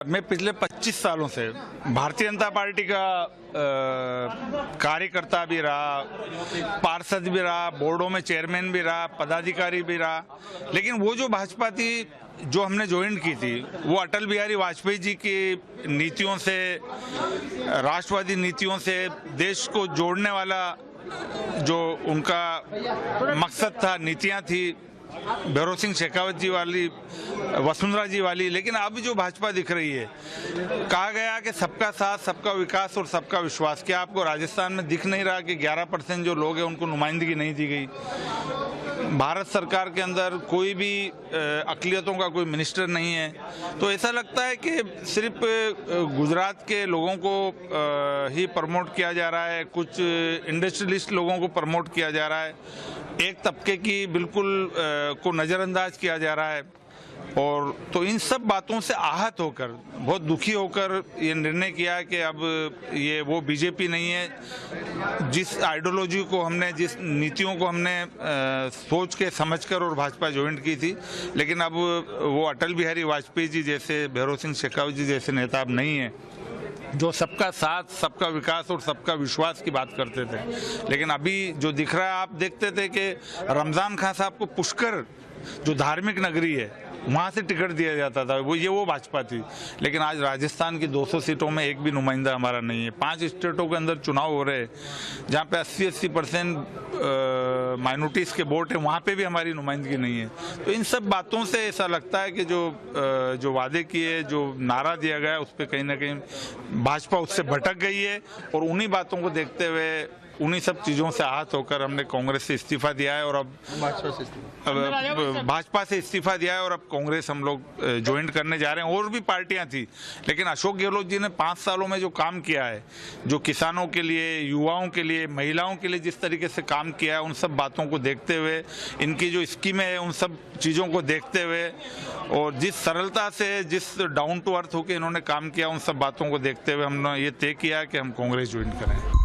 मैं पिछले 25 सालों से भारतीय जनता पार्टी का कार्यकर्ता भी रहा, पार्षद भी रहा, बोर्डों में चेयरमैन भी रहा, पदाधिकारी भी रहा। लेकिन वो जो भाजपा थी जो हमने ज्वाइन की थी वो अटल बिहारी वाजपेयी जी की नीतियों से, राष्ट्रवादी नीतियों से देश को जोड़ने वाला जो उनका मकसद था, नीतियां थी, भैरव सिंह शेखावत जी वाली, वसुंधरा जी वाली। लेकिन अब जो भाजपा दिख रही है, कहा गया कि सबका साथ, सबका विकास और सबका विश्वास। क्या आपको राजस्थान में दिख नहीं रहा कि 11% जो लोग हैं उनको नुमाइंदगी नहीं दी गई? भारत सरकार के अंदर कोई भी अक़लियतों का कोई मिनिस्टर नहीं है। तो ऐसा लगता है कि सिर्फ गुजरात के लोगों को ही प्रमोट किया जा रहा है, कुछ इंडस्ट्रियलिस्ट लोगों को प्रमोट किया जा रहा है, एक तबके की बिल्कुल को नज़रअंदाज किया जा रहा है। और तो इन सब बातों से आहत होकर, बहुत दुखी होकर ये निर्णय किया कि अब ये वो बीजेपी नहीं है जिस आइडियोलॉजी को हमने, जिस नीतियों को हमने सोच के समझकर और भाजपा ज्वाइन की थी। लेकिन अब वो अटल बिहारी वाजपेयी जी जैसे, भैरव सिंह शेखावत जी जैसे नेता अब नहीं है जो सबका साथ, सबका विकास और सबका विश्वास की बात करते थे। लेकिन अभी जो दिख रहा है, आप देखते थे कि रमजान खान साहब को पुष्कर जो धार्मिक नगरी है वहाँ से टिकट दिया जाता था, वो भाजपा थी। लेकिन आज राजस्थान की 200 सीटों में एक भी नुमाइंदा हमारा नहीं है। 5 स्टेटों के अंदर चुनाव हो रहे हैं जहाँ पे 80% माइनॉरिटीज़ के वोट है, वहाँ पे भी हमारी नुमाइंदगी नहीं है। तो इन सब बातों से ऐसा लगता है कि जो वादे किए, जो नारा दिया गया, उस पर कहीं ना कहीं भाजपा उससे भटक गई है। और उन्हीं बातों को देखते हुए, उन्हीं सब चीज़ों से आहत होकर हमने कांग्रेस से इस्तीफा दिया है और अब भाजपा से इस्तीफा दिया है और अब कांग्रेस हम लोग ज्वाइन करने जा रहे हैं। और भी पार्टियां थी, लेकिन अशोक गहलोत जी ने 5 सालों में जो काम किया है, जो किसानों के लिए, युवाओं के लिए, महिलाओं के लिए जिस तरीके से काम किया है, उन सब बातों को देखते हुए, इनकी जो स्कीमें है उन सब चीज़ों को देखते हुए, और जिस सरलता से, जिस डाउन टू अर्थ होकर इन्होंने काम किया, उन सब बातों को देखते हुए हमने ये तय किया कि हम कांग्रेस ज्वाइन करें।